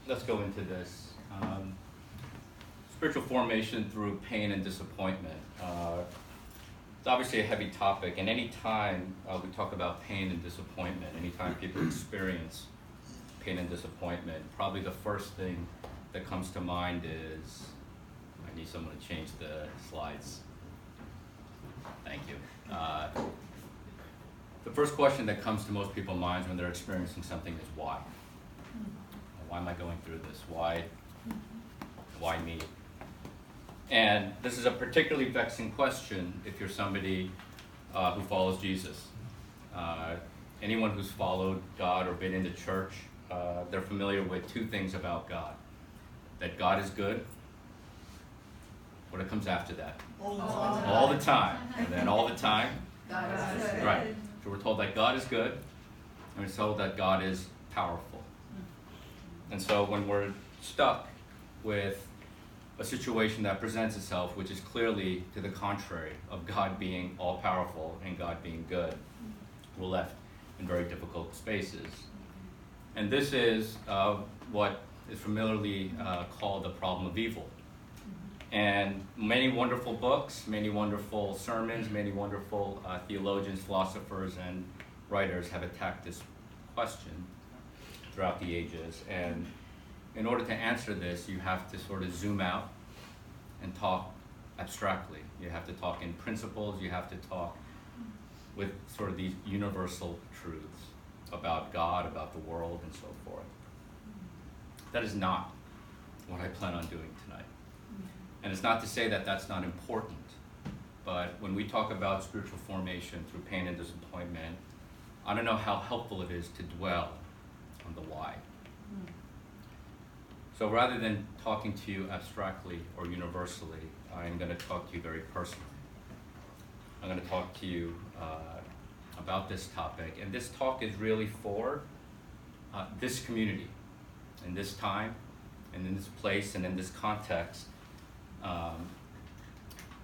let's go into this. Spiritual formation through pain and disappointment. It's obviously a heavy topic, and any time we talk about pain and disappointment, anytime people experience pain and disappointment, probably the first thing that comes to mind is, I need someone to change the slides. Thank you. The first question that comes to most people's minds when they're experiencing something is why? Why am I going through this? Why me? And this is a particularly vexing question if you're somebody who follows Jesus. Anyone who's followed God or been in the church, they're familiar with two things about God. That God is good. What comes after that? All the time. And then all the time. God is good. Right. So we're told that God is good, and we're told that God is powerful. And so when we're stuck with a situation that presents itself, which is clearly to the contrary of God being all-powerful and God being good, we're left in very difficult spaces. And this is what is familiarly called the problem of evil. And many wonderful books, many wonderful sermons, many wonderful theologians, philosophers, and writers have attacked this question throughout the ages. And in order to answer this, you have to sort of zoom out and talk abstractly. You have to talk in principles, you have to talk with sort of these universal truths about God, about the world, and so forth. That is not what I plan on doing tonight. And it's not to say that that's not important, but when we talk about spiritual formation through pain and disappointment, I don't know how helpful it is to dwell on the why. So rather than talking to you abstractly or universally, I'm going to talk to you very personally. I'm going to talk to you about this topic, and this talk is really for this community, in this time, and in this place, and in this context.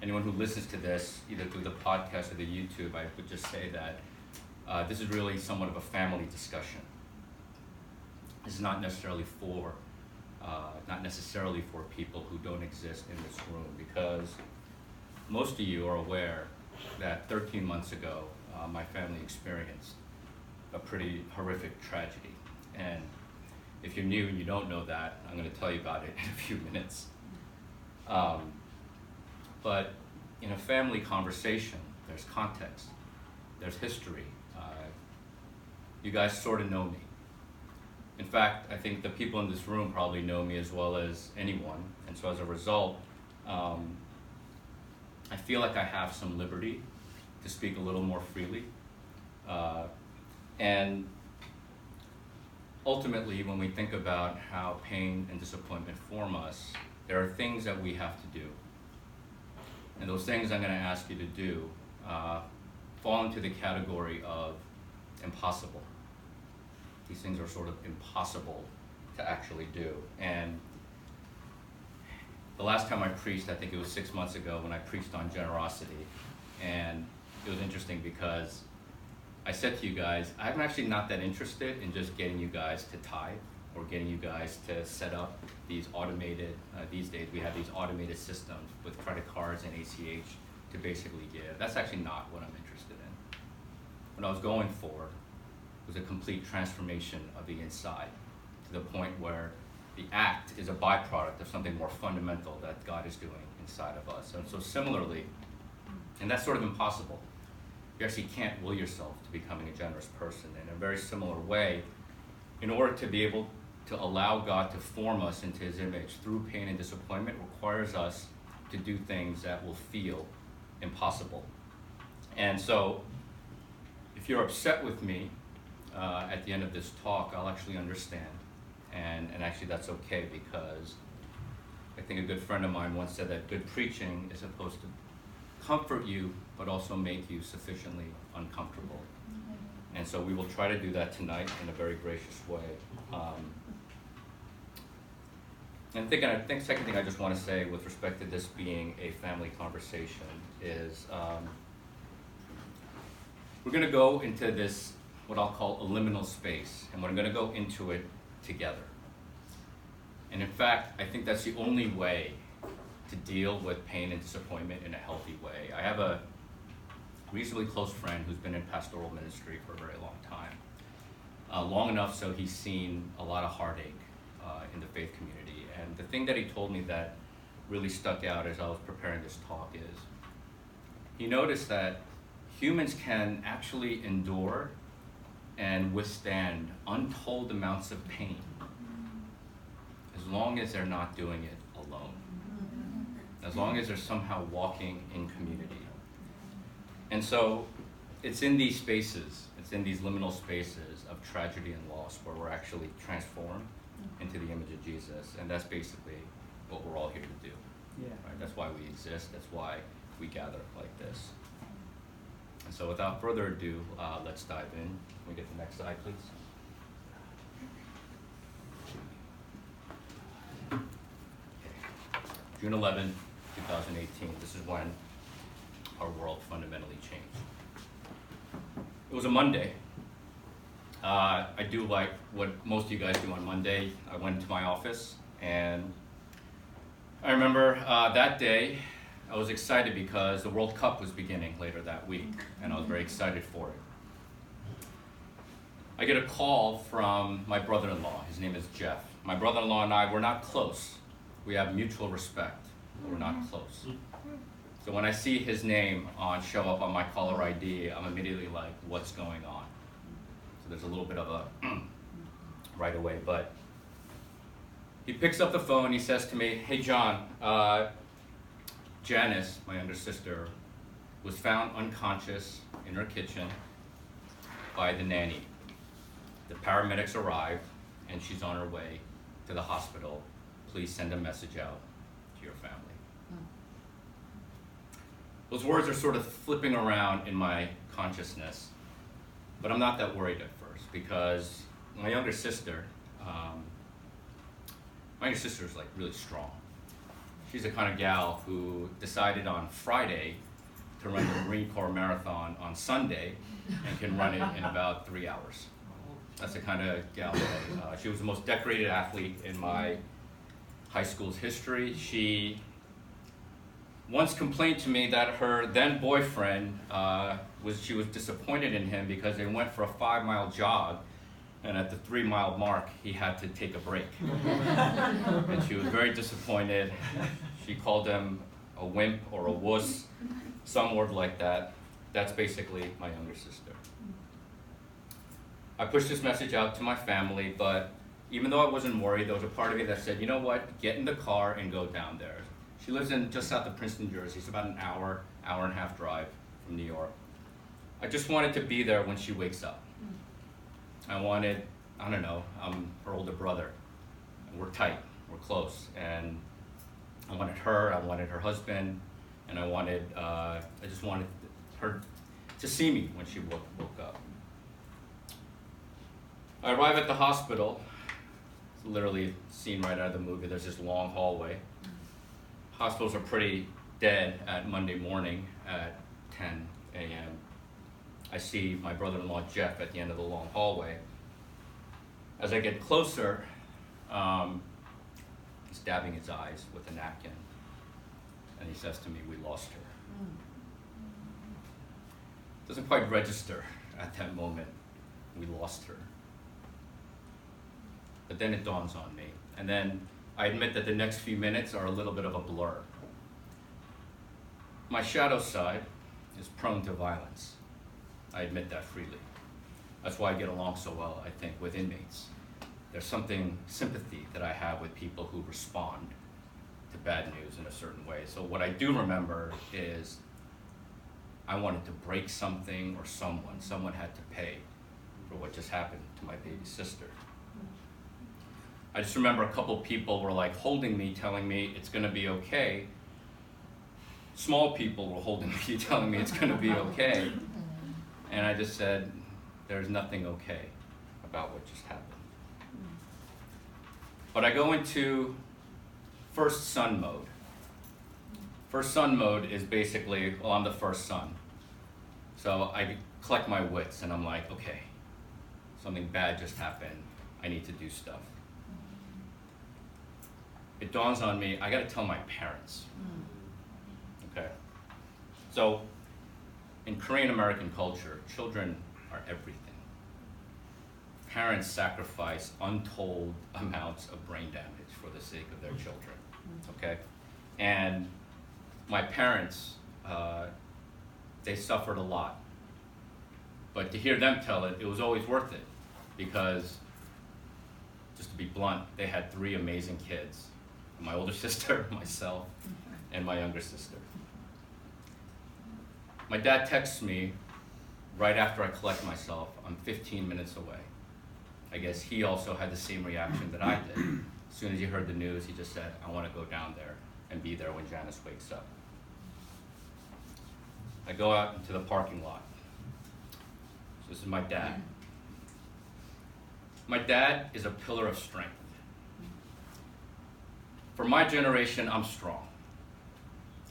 Anyone who listens to this, either through the podcast or the YouTube, I would just say that this is really somewhat of a family discussion. This is not necessarily for people who don't exist in this room, because most of you are aware that 13 months ago, my family experienced a pretty horrific tragedy. And if you're new and you don't know that, I'm going to tell you about it in a few minutes. But in a family conversation, there's context, there's history. You guys sort of know me. In fact, I think the people in this room probably know me as well as anyone, and so as a result, I feel like I have some liberty to speak a little more freely. And ultimately, when we think about how pain and disappointment form us, there are things that we have to do. And those things I'm going to ask you to do fall into the category of impossible. These things are sort of impossible to actually do. And the last time I preached, I think it was 6 months ago, when I preached on generosity. And it was interesting because I said to you guys, I'm actually not that interested in just getting you guys to tithe or getting you guys to set up these automated, these days we have these automated systems with credit cards and ACH to basically give. That's actually not what I'm interested in. What I was going for was a complete transformation of the inside, to the point where the act is a byproduct of something more fundamental that God is doing inside of us. And so similarly, and that's sort of impossible. You actually can't will yourself to becoming a generous person. In a very similar way, in order to be able to allow God to form us into his image through pain and disappointment requires us to do things that will feel impossible. And so if you're upset with me at the end of this talk, I'll actually understand. And actually that's okay, because I think a good friend of mine once said that good preaching is supposed to comfort you, but also make you sufficiently uncomfortable. And so we will try to do that tonight in a very gracious way. And I think second thing I just want to say with respect to this being a family conversation is we're going to go into this, what I'll call a liminal space, and we're going to go into it together. And in fact, I think that's the only way to deal with pain and disappointment in a healthy way. I have a reasonably close friend who's been in pastoral ministry for a very long time. Long enough so he's seen a lot of heartache in the faith community. And the thing that he told me that really stuck out as I was preparing this talk is, he noticed that humans can actually endure and withstand untold amounts of pain as long as they're not doing it alone, as long as they're somehow walking in community. And so it's in these spaces, it's in these liminal spaces of tragedy and loss where we're actually transformed into the image of Jesus, and that's basically what we're all here to do. Yeah. Right? That's why we exist, that's why we gather like this. And so without further ado, let's dive in. Can we get the next slide, please? Okay. June 11, 2018, this is when our world fundamentally changed. It was a Monday. I do like what most of you guys do on Monday. I went into my office, and I remember that day I was excited because the World Cup was beginning later that week, and I was very excited for it. I get a call from my brother-in-law. His name is Jeff. My brother-in-law and I, we're not close. We have mutual respect, but we're not close. So when I see his name show up on my caller ID, I'm immediately like, what's going on? So there's a little bit of a right away, but he picks up the phone, he says to me, hey John, Janice, my younger sister, was found unconscious in her kitchen by the nanny. The paramedics arrived and she's on her way to the hospital. Please send a message out to your family. Those words are sort of flipping around in my consciousness, but I'm not that worried at first because my younger sister is like really strong. She's the kind of gal who decided on Friday to run the Marine Corps Marathon on Sunday and can run it in about 3 hours. That's the kind of gal that she was the most decorated athlete in my high school's history. She once complained to me that her then boyfriend she was disappointed in him because they went for a 5-mile jog, and at the 3-mile mark he had to take a break. And she was very disappointed. She called him a wimp or a wuss, some word like that. That's basically my younger sister. I pushed this message out to my family, but even though I wasn't worried, there was a part of me that said, you know what, get in the car and go down there. She lives in just south of Princeton, Jersey. It's about an hour and a half drive from New York. I just wanted to be there when she wakes up. I wanted, I don't know, I'm her older brother. We're tight, we're close. And I wanted her husband, and I just wanted her to see me when she woke up. I arrive at the hospital. It's literally a scene right out of the movie. There's this long hallway. Hospitals are pretty dead at Monday morning at 10 a.m. I see my brother-in-law Jeff at the end of the long hallway. As I get closer, he's dabbing his eyes with a napkin, and he says to me, "We lost her." Doesn't quite register at that moment. We lost her. But then it dawns on me, and then I admit that the next few minutes are a little bit of a blur. My shadow side is prone to violence. I admit that freely. That's why I get along so well, I think, with inmates. There's something sympathy that I have with people who respond to bad news in a certain way. So what I do remember is I wanted to break something or someone had to pay for what just happened to my baby sister. I just remember a couple people were like holding me, telling me it's gonna be okay. Small people were holding me, telling me it's gonna be okay. And I just said, there's nothing okay about what just happened. But I go into first son mode. First son mode is basically, well, I'm the first son. So I collect my wits and I'm like, okay, something bad just happened. I need to do stuff. it dawns on me, I gotta tell my parents. Okay? So, in Korean American culture, children are everything. Parents sacrifice untold amounts of brain damage for the sake of their children, okay? And my parents, they suffered a lot. But to hear them tell it, it was always worth it, because, just to be blunt, they had 3 amazing kids. My older sister, myself, and my younger sister. My dad texts me right after I collect myself. I'm 15 minutes away. I guess he also had the same reaction that I did. As soon as he heard the news, he just said, I want to go down there and be there when Janice wakes up. I go out into the parking lot. So this is my dad. My dad is a pillar of strength. For my generation, I'm strong.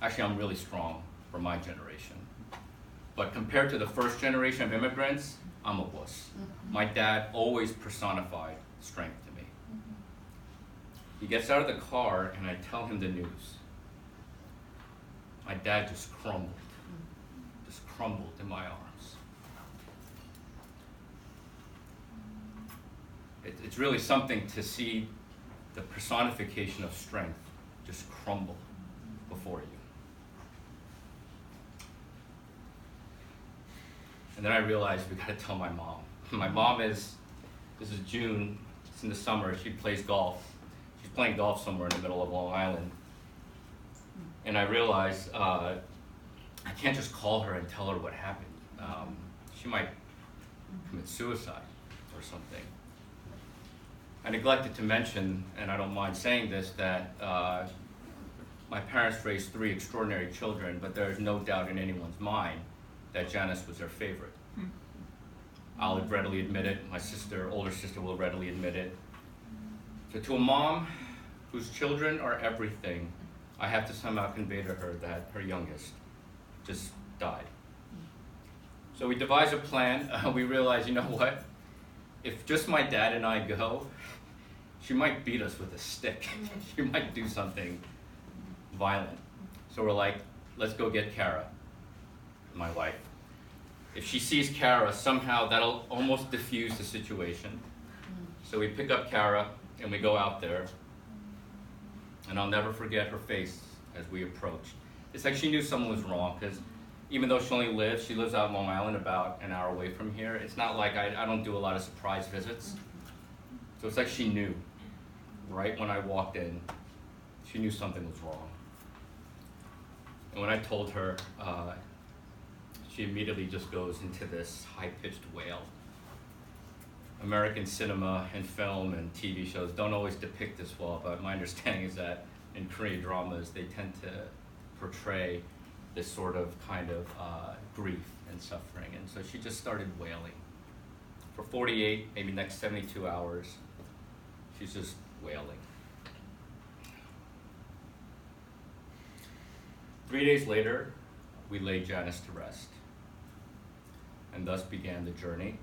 Actually, I'm really strong for my generation. But compared to the first generation of immigrants, I'm a wuss. My dad always personified strength to me. He gets out of the car and I tell him the news. My dad just crumbled in my arms. It's really something to see the personification of strength just crumble before you. And then I realized we gotta tell my mom. My mom this is June, it's in the summer, she plays golf. She's playing golf somewhere in the middle of Long Island. And I realized I can't just call her and tell her what happened. She might commit suicide or something. I neglected to mention, and I don't mind saying this, that my parents raised 3 extraordinary children, but there is no doubt in anyone's mind that Janice was their favorite. I'll readily admit it, my older sister will readily admit it. So to a mom whose children are everything, I have to somehow convey to her that her youngest just died. So we devise a plan. We realize, you know what? If just my dad and I go, she might beat us with a stick. She might do something violent. So we're like, let's go get Kara, my wife. If she sees Kara, somehow that'll almost diffuse the situation. So we pick up Kara and we go out there. And I'll never forget her face as we approached. It's like she knew something was wrong, because even though she lives out in Long Island, about an hour away from here. It's not like I don't do a lot of surprise visits. So it's like she knew right when I walked in, she knew something was wrong. And when I told her, she immediately just goes into this high-pitched wail. American cinema and film and TV shows don't always depict this well, but my understanding is that in Korean dramas, they tend to portray this sort of kind of grief and suffering. And so she just started wailing. For 48, maybe next 72 hours, she's just wailing. 3 days later, we laid Janice to rest. And thus began the journey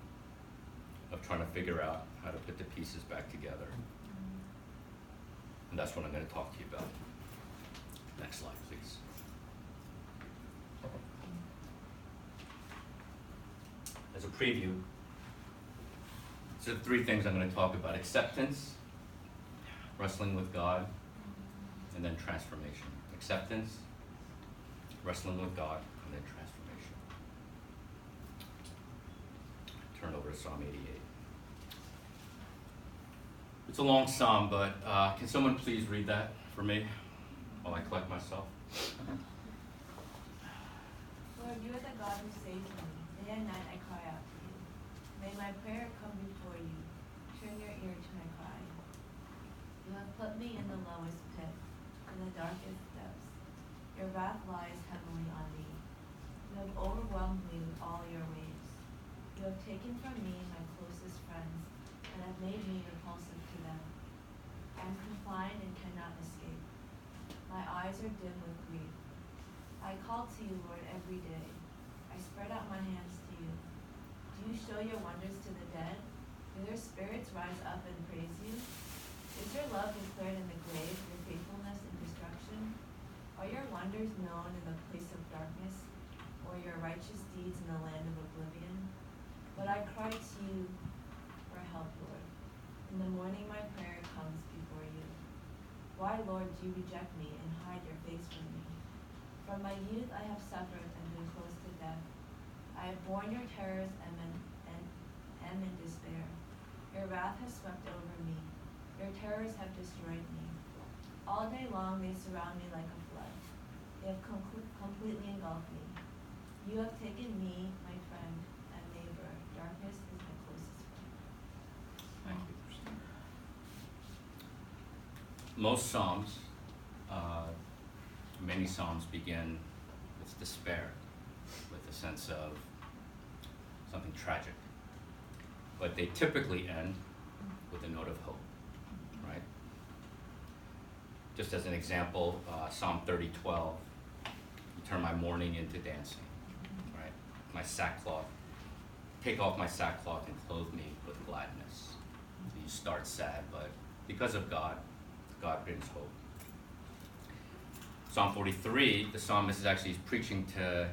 of trying to figure out how to put the pieces back together. And that's what I'm going to talk to you about. Next slide, please. As a preview, so 3 things I'm going to talk about: acceptance, wrestling with God, and then transformation. Acceptance, wrestling with God, and then transformation. Turn over to Psalm 88. It's a long psalm, but can someone please read that for me while I collect myself? Lord, you are the God who saves me. Day and night I cry out to you. May my prayer come before you. Turn your ear to my cry. You have put me in the lowest pit, in the darkest depths. Your wrath lies heavily on me. You have overwhelmed me with all your waves. You have taken from me my closest friends, and have made me repulsive to them. I am confined and cannot escape. My eyes are dim with grief. I call to you, Lord, every day. I spread out my hands to you. Do you show your wonders to the dead? Do their spirits rise up and praise you? Is your love declared in the grave, your faithfulness Are your wonders known in the place of darkness, or your righteous deeds in the land of oblivion? But I cry to you for help, Lord. In the morning my prayer comes before you. Why, Lord, do you reject me and hide your face from me? From my youth I have suffered and been close to death. I have borne your terrors and am in despair. Your wrath has swept over me. Your terrors have destroyed me. All day long they surround me like a flood. They have completely engulfed me. You have taken me, my friend and neighbor. Darkness is my closest friend. Thank you. Most Psalms, many Psalms begin with despair, with a sense of something tragic. But they typically end with a note of hope, right? Just as an example, Psalm 30:12, you turn my mourning into dancing, right? My sackcloth, take off my sackcloth and clothe me with gladness. So you start sad, but because of God, God brings hope. Psalm 43, the psalmist is actually preaching to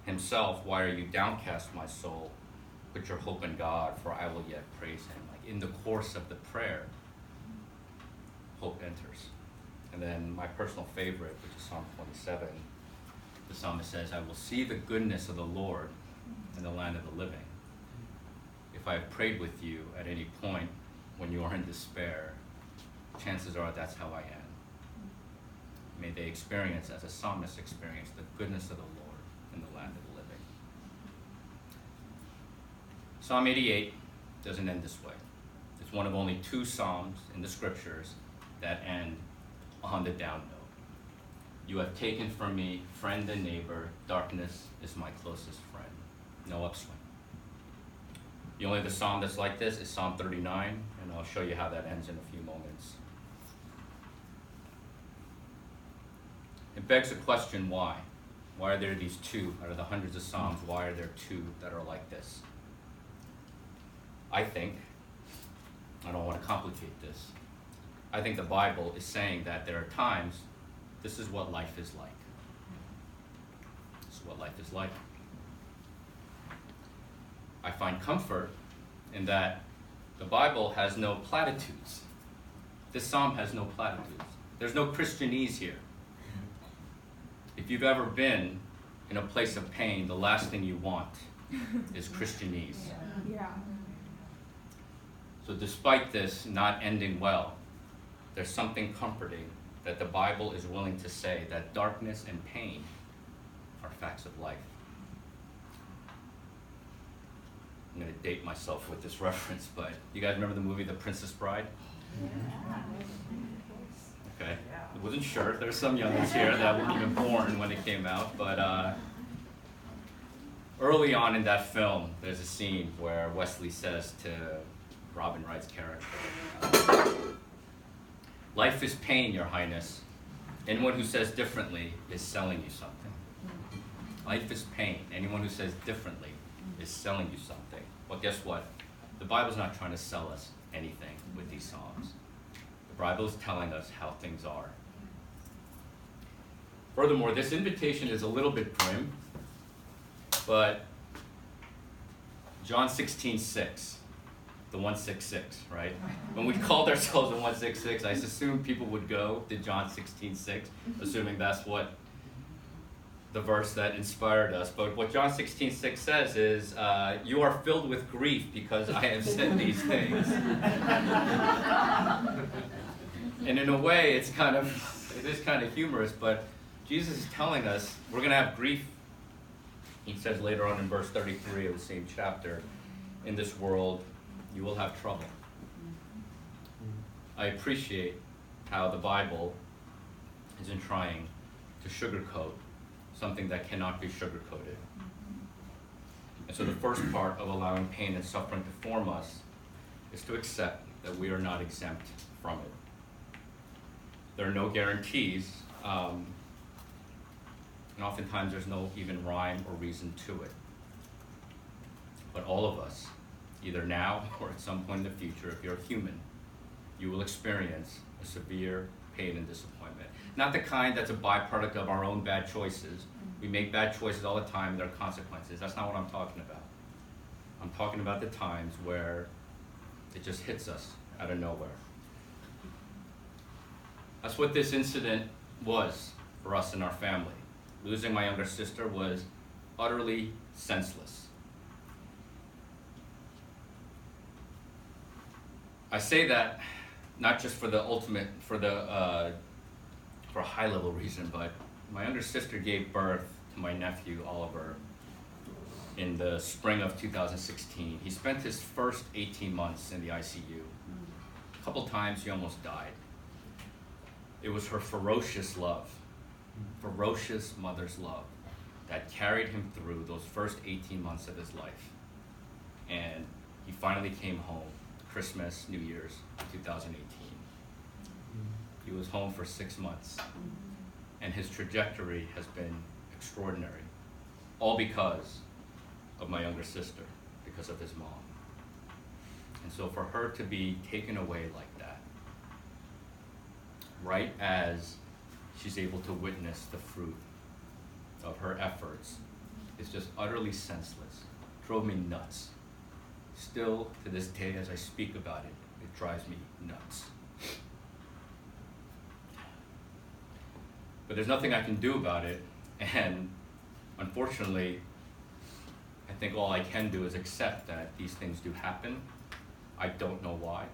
himself, why are you downcast, my soul? Put your hope in God, for I will yet praise him. Like in the course of the prayer, hope enters. And then my personal favorite, which is Psalm 27, the psalmist says, I will see the goodness of the Lord in the land of the living. If I have prayed with you at any point when you are in despair, chances are that's how I am. May they experience, as a psalmist experienced, the goodness of the Lord in the land of the living. Psalm 88 doesn't end this way. It's one of only 2 psalms in the scriptures that end on the down note. You have taken from me friend and neighbor, darkness is my closest friend. No upswing. The only other psalm that's like this is Psalm 39, and I'll show you how that ends in a few moments. It begs the question, why? Why are there these 2 out of the hundreds of psalms? Why are there 2 that are like this? I think, I don't want to complicate this, I think the Bible is saying that there are times this is what life is like. This is what life is like. I find comfort in that the Bible has no platitudes. This psalm has no platitudes. There's no Christianese here. If you've ever been in a place of pain, the last thing you want is Christianese. Yeah. So despite this not ending well, there's something comforting that the Bible is willing to say that darkness and pain are facts of life. I'm going to date myself with this reference, but you guys remember the movie The Princess Bride? Okay, I wasn't sure. There's some youngins here that weren't even born when it came out, but early on in that film, there's a scene where Wesley says to Robin Wright's character, life is pain, Your Highness. Anyone who says differently is selling you something. Life is pain. Anyone who says differently is selling you something. Well, guess what? The Bible's not trying to sell us anything with these Psalms. The Bible is telling us how things are. Furthermore, this invitation is a little bit grim, but John 16:6, the 166, right? When we called ourselves the 166, I assumed people would go to John 16:6, assuming that's what the verse that inspired us. But what John 16:6 says is, you are filled with grief because I have said these things. And in a way, it is kind of humorous, but Jesus is telling us we're going to have grief. He says later on in verse 33 of the same chapter, in this world, you will have trouble. I appreciate how the Bible isn't trying to sugarcoat something that cannot be sugarcoated. And so the first part of allowing pain and suffering to form us is to accept that we are not exempt from it. There are no guarantees, and oftentimes there's no even rhyme or reason to it. But all of us, either now or at some point in the future, if you're human, you will experience a severe pain and disappointment. Not the kind that's a byproduct of our own bad choices. We make bad choices all the time, and there are consequences. That's not what I'm talking about. I'm talking about the times where it just hits us out of nowhere. That's what this incident was for us and our family. Losing my younger sister was utterly senseless. I say that not just for the ultimate, for a high level reason, but my younger sister gave birth to my nephew Oliver in the spring of 2016. He spent his first 18 months in the ICU. A couple times he almost died. It was her ferocious love, ferocious mother's love, that carried him through those first 18 months of his life. And he finally came home, Christmas, New Year's, 2018. He was home for 6 months, and his trajectory has been extraordinary, all because of my younger sister, because of his mom. And so for her to be taken away like that, right as she's able to witness the fruit of her efforts, is just utterly senseless. Drove me nuts. Still, to this day, as I speak about it, it drives me nuts. But there's nothing I can do about it, and unfortunately, I think all I can do is accept that these things do happen. I don't know why.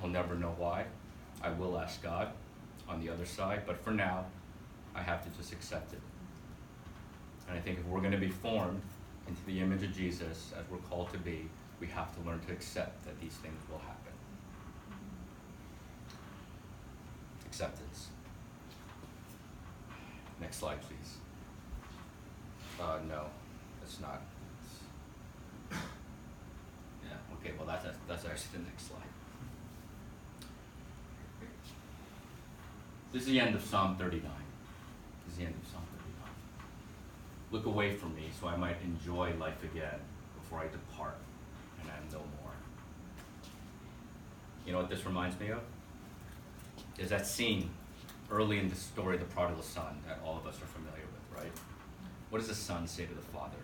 I'll never know why. I will ask God on the other side, but for now, I have to just accept it. And I think if we're going to be formed into the image of Jesus, as we're called to be, we have to learn to accept that these things will happen. Acceptance. Next slide, please. No, it's not. Yeah, okay, well that's actually the next slide. This is the end of Psalm 39. This is the end of Psalm 39. Look away from me so I might enjoy life again before I depart and I am no more. You know what this reminds me of? There's that scene early in the story of the prodigal son that all of us are familiar with, right? What does the son say to the father?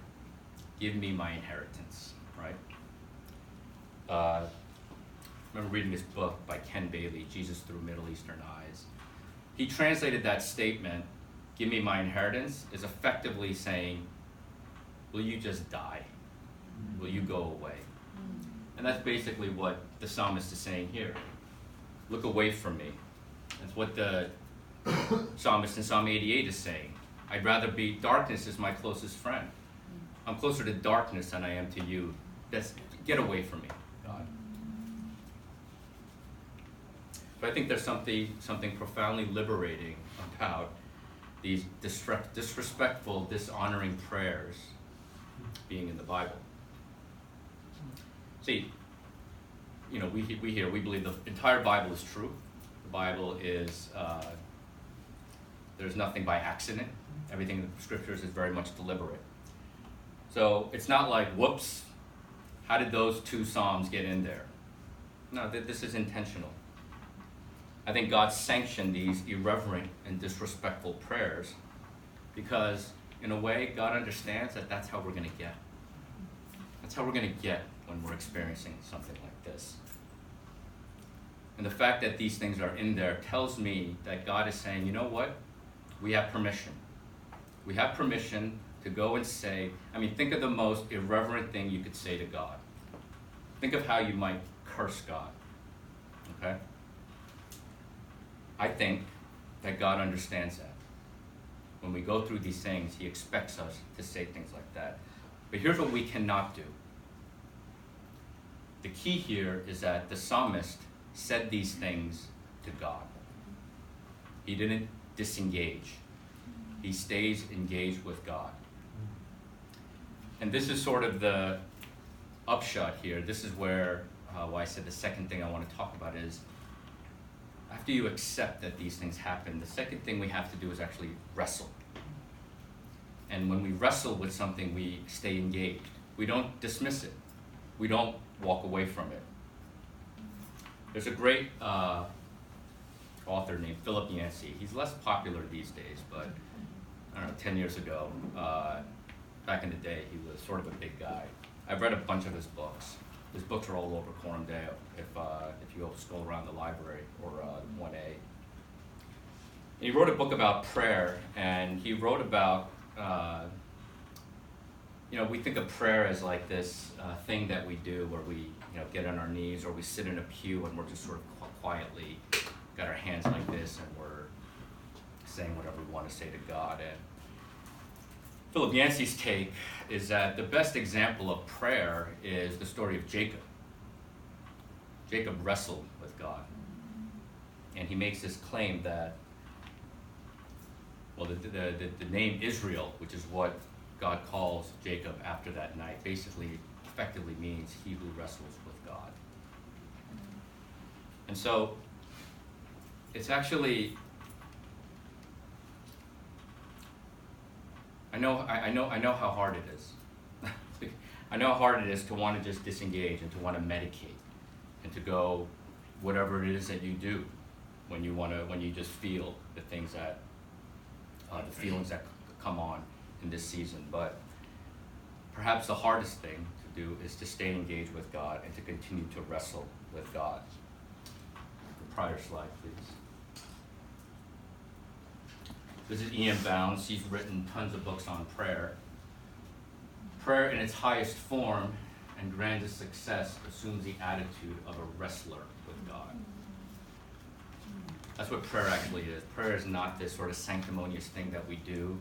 Give me my inheritance, right? I remember reading this book by Ken Bailey, Jesus Through Middle Eastern Eyes. He translated that statement, give me my inheritance, as effectively saying, will you just die? Will you go away? And that's basically what the psalmist is saying here. Look away from me. That's what the psalmist in Psalm 88 is saying. I'd rather be, darkness is my closest friend. I'm closer to darkness than I am to you. Get away from me, God. But I think there's something profoundly liberating about these disrespectful, dishonoring prayers being in the Bible. See, you know, we believe the entire Bible is true. The Bible is, there's nothing by accident. Everything in the scriptures is very much deliberate. So it's not like, whoops, how did those two Psalms get in there? No, this is intentional. I think God sanctioned these irreverent and disrespectful prayers because, in a way, God understands that that's how we're going to get. That's how we're going to get when we're experiencing something like this. And the fact that these things are in there tells me that God is saying, you know what? We have permission. We have permission to go and say, think of the most irreverent thing you could say to God. Think of how you might curse God, okay? I think that God understands that. When we go through these things, he expects us to say things like that. But here's what we cannot do. The key here is that the psalmist said these things to God. He didn't disengage. He stays engaged with God. And this is sort of the upshot here. This is where, why I said the second thing I want to talk about is, after you accept that these things happen, the second thing we have to do is actually wrestle. And when we wrestle with something, we stay engaged. We don't dismiss it. We don't walk away from it. There's a great author named Philip Yancey. He's less popular these days, but I don't know, 10 years ago, back in the day, he was sort of a big guy. I've read a bunch of his books. His books are all over Coram Deo if you go stroll around the library or 1A. And he wrote a book about prayer, and he wrote about, we think of prayer as like this thing that we do where we get on our knees or we sit in a pew and we're just sort of quietly got our hands like this and we're saying whatever we want to say to God. And Philip Yancey's take is that the best example of prayer is the story of Jacob. Jacob wrestled with God. And he makes this claim that, well, the name Israel, which is what God calls Jacob after that night, basically effectively means he who wrestles with God. And so it's actually, I know how hard it is. I know how hard it is to want to just disengage and to want to medicate and to go whatever it is that you do when you just feel the things that the feelings that come on in this season. But perhaps the hardest thing to do is to stay engaged with God and to continue to wrestle with God. The prior slide, please. This is Ian Bounds. He's written tons of books on prayer. Prayer in its highest form and grandest success assumes the attitude of a wrestler with God. That's what prayer actually is. Prayer is not this sort of sanctimonious thing that we do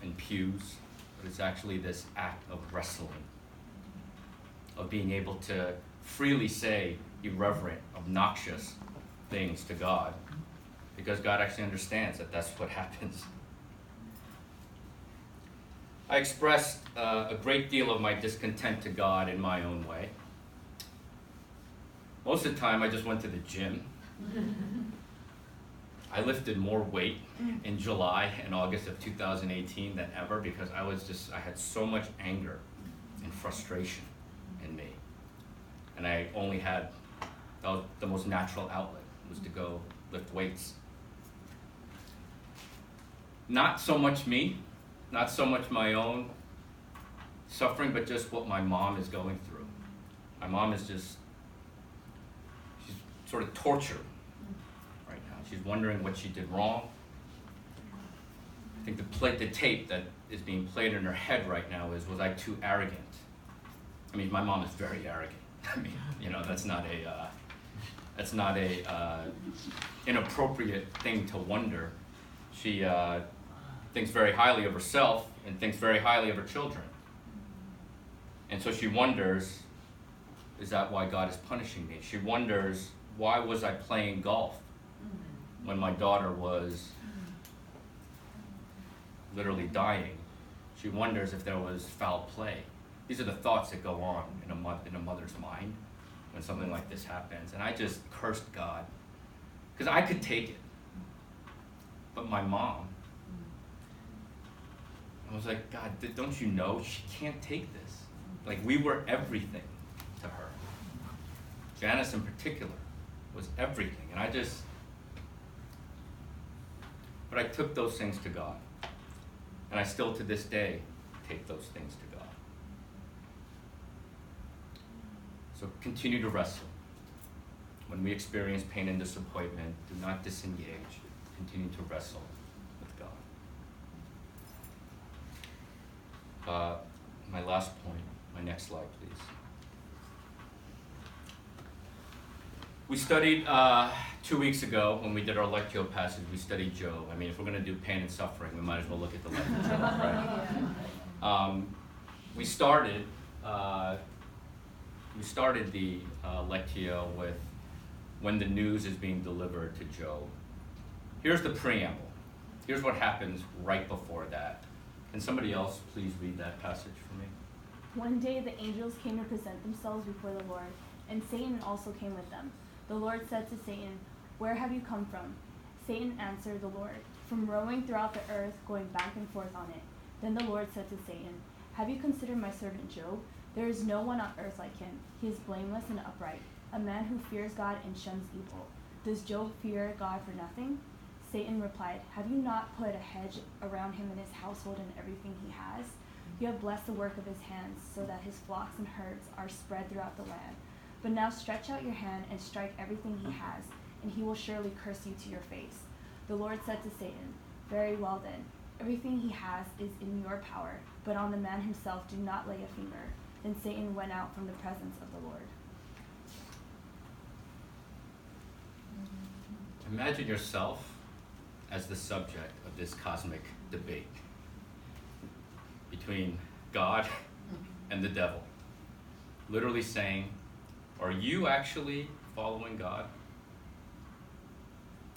in pews, but it's actually this act of wrestling, of being able to freely say irreverent, obnoxious things to God, because God actually understands that that's what happens. I expressed a great deal of my discontent to God in my own way. Most of the time, I just went to the gym. I lifted more weight in July and August of 2018 than ever because I had so much anger and frustration in me. And I only had, that was the most natural outlet, was to go lift weights. Not so much me, not so much my own suffering, but just what my mom is going through. My mom is she's sort of tortured right now. She's wondering what she did wrong. I think the tape that is being played in her head right now is, was I too arrogant? I mean, my mom is very arrogant. I mean, that's not a inappropriate thing to wonder. She thinks very highly of herself and thinks very highly of her children. And so she wonders, is that why God is punishing me? She wonders, why was I playing golf when my daughter was literally dying? She wonders if there was foul play. These are the thoughts that go on in a mother's mind when something like this happens. And I just cursed God, because I could take it. But my mom, I was like, God, don't you know she can't take this? Like, we were everything to her. Janice in particular was everything. And but I took those things to God. And I still to this day take those things to God. So continue to wrestle. When we experience pain and disappointment, do not disengage. Continue to wrestle with God. My last point, my next slide, please. We studied 2 weeks ago when we did our Lectio passage, we studied Job. I mean, if we're going to do pain and suffering, we might as well look at the life of Job, right? We started the Lectio with when the news is being delivered to Job. Here's the preamble. Here's what happens right before that. Can somebody else please read that passage for me? One day the angels came to present themselves before the Lord, and Satan also came with them. The Lord said to Satan, "Where have you come from?" Satan answered the Lord, "From roaming throughout the earth, going back and forth on it." Then the Lord said to Satan, "Have you considered my servant Job? There is no one on earth like him. He is blameless and upright, a man who fears God and shuns evil. "Does Job fear God for nothing?" Satan replied, "Have you not put a hedge around him and his household and everything he has? You have blessed the work of his hands, so that his flocks and herds are spread throughout the land. But now stretch out your hand and strike everything he has, and he will surely curse you to your face." The Lord said to Satan, "Very well then, everything he has is in your power, but on the man himself do not lay a finger." Then Satan went out from the presence of the Lord. Imagine yourself as the subject of this cosmic debate between God and the devil. Literally saying, are you actually following God?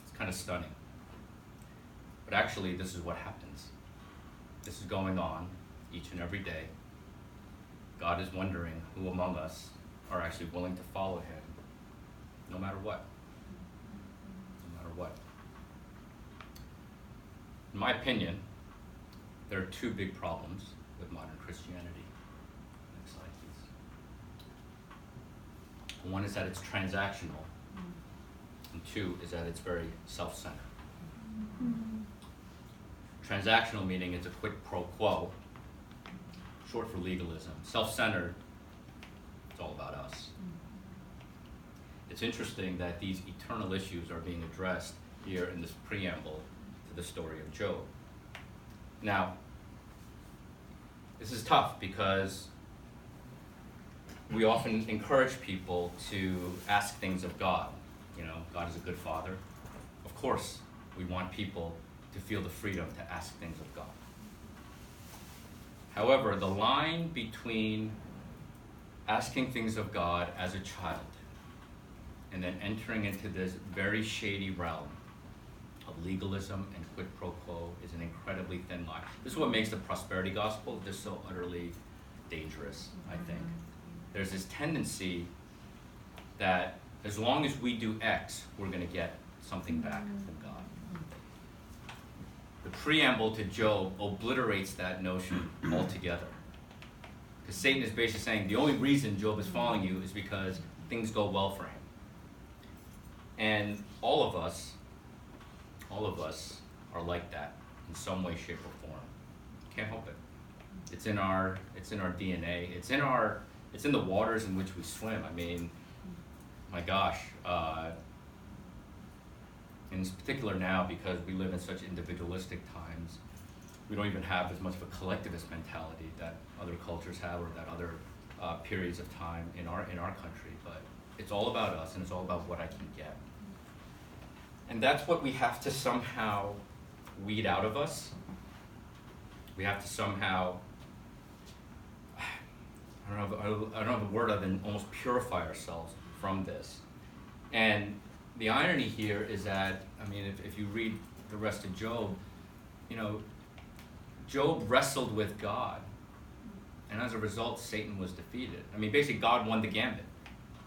It's kind of stunning. But actually, this is what happens. This is going on each and every day. God is wondering who among us are actually willing to follow him, no matter what. No matter what. In my opinion, there are two big problems with modern Christianity. Next slide, please. One is that it's transactional, and two is that it's very self-centered. Transactional meaning it's a quid pro quo, short for legalism. Self-centered, it's all about us. It's interesting that these eternal issues are being addressed here in this preamble to the story of Job. Now, this is tough because we often encourage people to ask things of God. You know, God is a good father. Of course, we want people to feel the freedom to ask things of God. However, the line between asking things of God as a child and then entering into this very shady realm of legalism and quid pro quo is an incredibly thin line. This is what makes the prosperity gospel just so utterly dangerous, I think. There's this tendency that as long as we do X, we're going to get something back from God. The preamble to Job obliterates that notion altogether. Because Satan is basically saying the only reason Job is following you is because things go well for him. And all of us are like that in some way, shape, or form. Can't help it. It's in our DNA. It's in the waters in which we swim. I mean, my gosh. In particular now, because we live in such individualistic times, we don't even have as much of a collectivist mentality that other cultures have or that other periods of time in our country. But it's all about us, and it's all about what I can get. And that's what we have to somehow weed out of us. We have to somehow, I don't know the word other than almost purify ourselves from this. And the irony here is that, I mean, if you read the rest of Job, you know, Job wrestled with God, and as a result, Satan was defeated. I mean, basically, God won the gambit.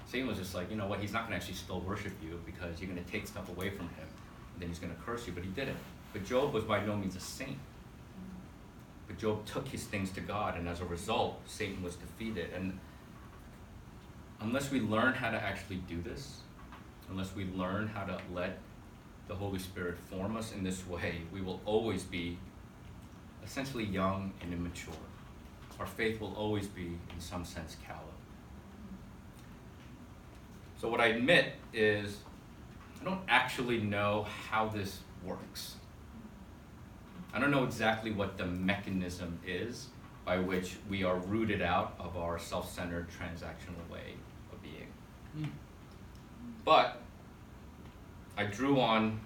Satan was just like, you know what, he's not going to actually still worship you because you're going to take stuff away from him, and then he's going to curse you, but he didn't. But Job was by no means a saint. But Job took his things to God, and as a result, Satan was defeated. And unless we learn how to actually do this, unless we learn how to let the Holy Spirit form us in this way, we will always be essentially young and immature. Our faith will always be, in some sense, callow. So what I admit is I don't actually know how this works. I don't know exactly what the mechanism is by which we are rooted out of our self-centered transactional way of being. But I drew on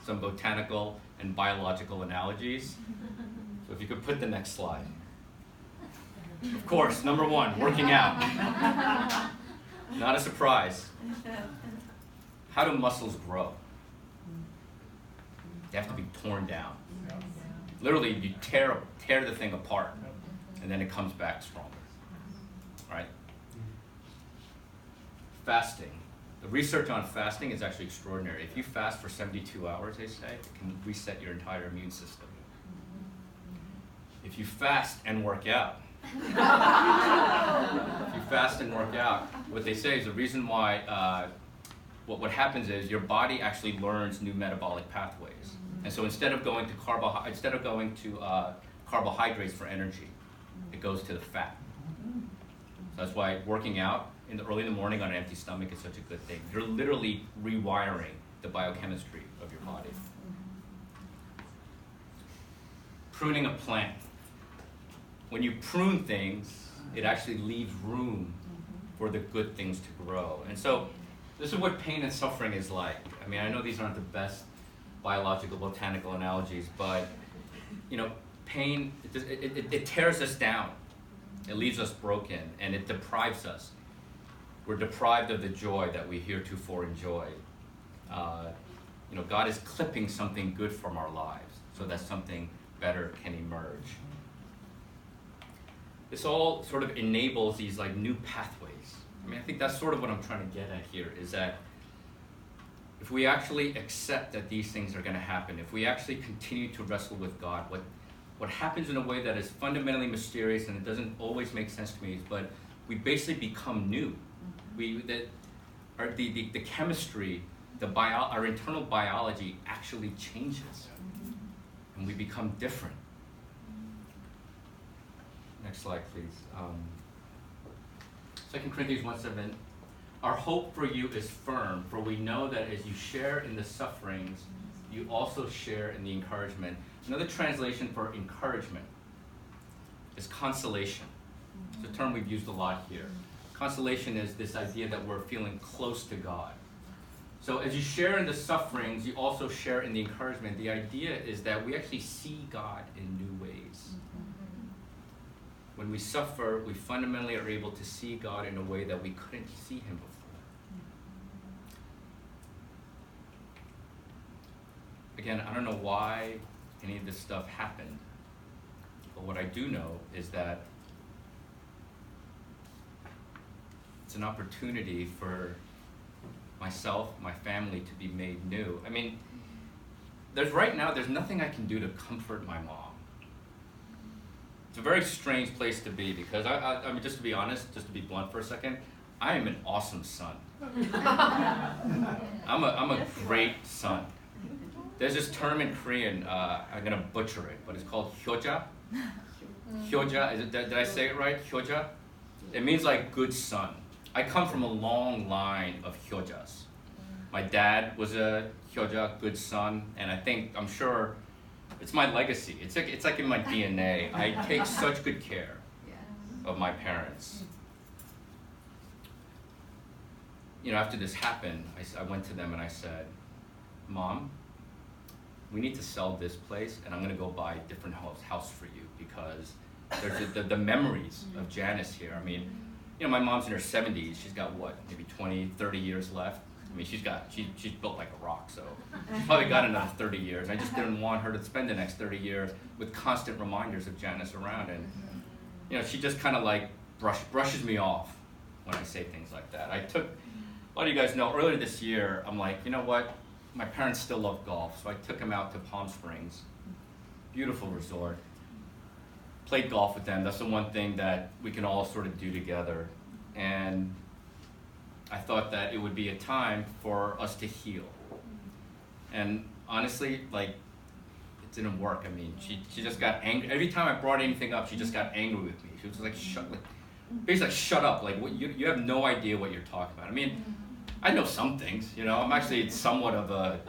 some botanical and biological analogies. So if you could put the next slide. Of course, number one, working out. Not a surprise. How do muscles grow? They have to be torn down. Literally, you tear the thing apart, and then it comes back stronger. Right? Fasting. The research on fasting is actually extraordinary. If you fast for 72 hours, they say, it can reset your entire immune system. If you fast and work out, what they say is the reason why what happens is your body actually learns new metabolic pathways. And so instead of going to carbohydrates for energy, it goes to the fat. So that's why working out early in the morning on an empty stomach is such a good thing. You're literally rewiring the biochemistry of your body. Pruning a plant. When you prune things, it actually leaves room for the good things to grow. And so this is what pain and suffering is like. I mean, I know these aren't the best biological, botanical analogies, but pain, it tears us down. It leaves us broken, and it deprives us. We're deprived of the joy that we heretofore enjoyed. God is clipping something good from our lives so that something better can emerge. This all sort of enables these like new pathways. I mean, I think that's sort of what I'm trying to get at here, is that if we actually accept that these things are going to happen, if we actually continue to wrestle with God, what happens in a way that is fundamentally mysterious and it doesn't always make sense to me, but we basically become new. The chemistry, our internal biology actually changes, and we become different. Next slide, please. 2 Corinthians 1:7. Our hope for you is firm, for we know that as you share in the sufferings, you also share in the encouragement. Another translation for encouragement is consolation. It's a term we've used a lot here. Consolation is this idea that we're feeling close to God. So as you share in the sufferings, you also share in the encouragement. The idea is that we actually see God in new ways. When we suffer, we fundamentally are able to see God in a way that we couldn't see him before. Again, I don't know why any of this stuff happened, but what I do know is that it's an opportunity for myself, my family to be made new. I mean, right now, there's nothing I can do to comfort my mom. It's a very strange place to be because I mean, just to be honest, just to be blunt for a second, I am an awesome son. I'm a great son. There's this term in Korean, I'm gonna butcher it, but it's called hyoja. Hyoja, did I say it right? Hyoja? It means like good son. I come from a long line of hyojas. My dad was a hyoja, good son, and I'm sure it's my legacy. It's like in my DNA. I take such good care of my parents. After this happened, I went to them and I said, Mom, we need to sell this place and I'm gonna go buy a different house for you because there's the memories of Janice here. I mean, my mom's in her 70s. She's got maybe 20, 30 years left. I mean, she's built like a rock, so she's probably got another 30 years. I just didn't want her to spend the next 30 years with constant reminders of Janice around. And, she just kind of like brushes me off when I say things like that. A lot of you guys know, earlier this year, I'm like, you know what? My parents still love golf, so I took them out to Palm Springs. Beautiful resort. Played golf with them. That's the one thing that we can all sort of do together. And I thought that it would be a time for us to heal. And honestly, it didn't work. I mean, she just got angry. Every time I brought anything up, she just got angry with me. She was like, basically, shut up. Like, you have no idea what you're talking about. I mean, I know some things, I'm actually somewhat of a...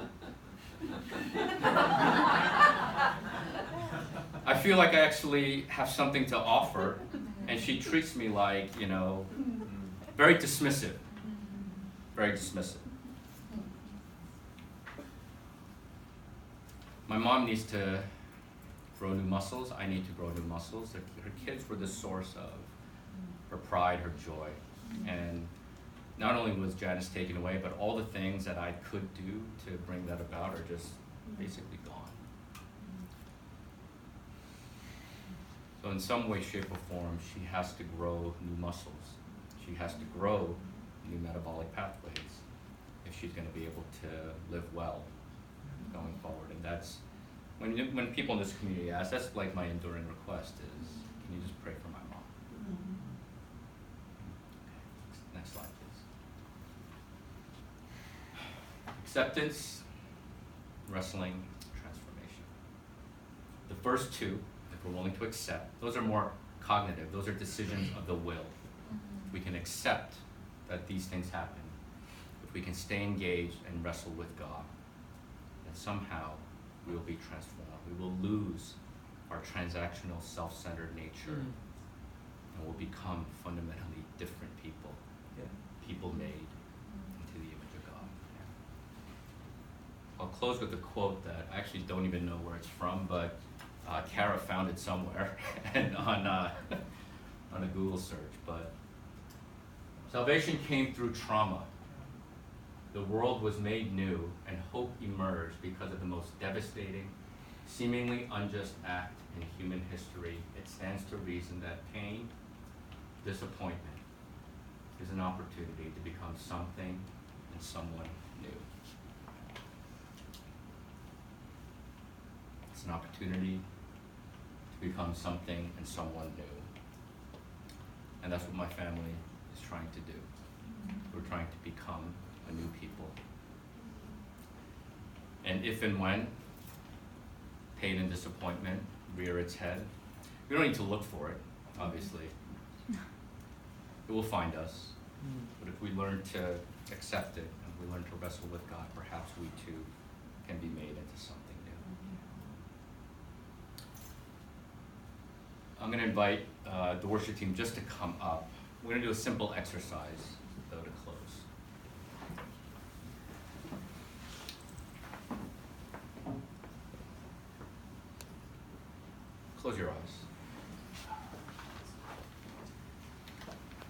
I feel like I actually have something to offer, and she treats me like, very dismissive. Very dismissive. My mom needs to grow new muscles. I need to grow new muscles. Her kids were the source of her pride, her joy. And not only was Janice taken away, but all the things that I could do to bring that about are just basically gone. So in some way, shape, or form, she has to grow new muscles. She has to grow new metabolic pathways if she's going to be able to live well going forward. And that's, when people in this community ask, that's like my enduring request is, can you just pray for my mom? Okay. Next slide, please. Acceptance, wrestling, transformation. The first two, if we're willing to accept, those are more cognitive. Those are decisions of the will. If we can accept that these things happen, if we can stay engaged and wrestle with God, then somehow we will be transformed. We will lose our transactional, self-centered nature, and will become fundamentally different people, people made into the image of God. I'll close with a quote that I actually don't even know where it's from, but Kara found it somewhere and on a Google search. But salvation came through trauma. The world was made new, and hope emerged because of the most devastating, seemingly unjust act in human history. It stands to reason that pain, disappointment, is an opportunity to become something and someone new. It's an opportunity to become something and someone new. And that's what my family is trying to do. We're trying to become a new people. And if and when pain and disappointment rear its head, we don't need to look for it, obviously. It will find us. But if we learn to accept it and we learn to wrestle with God, perhaps we too can be made into something new. I'm going to invite the worship team just to come up. We're going to do a simple exercise, though, to close. Close your eyes.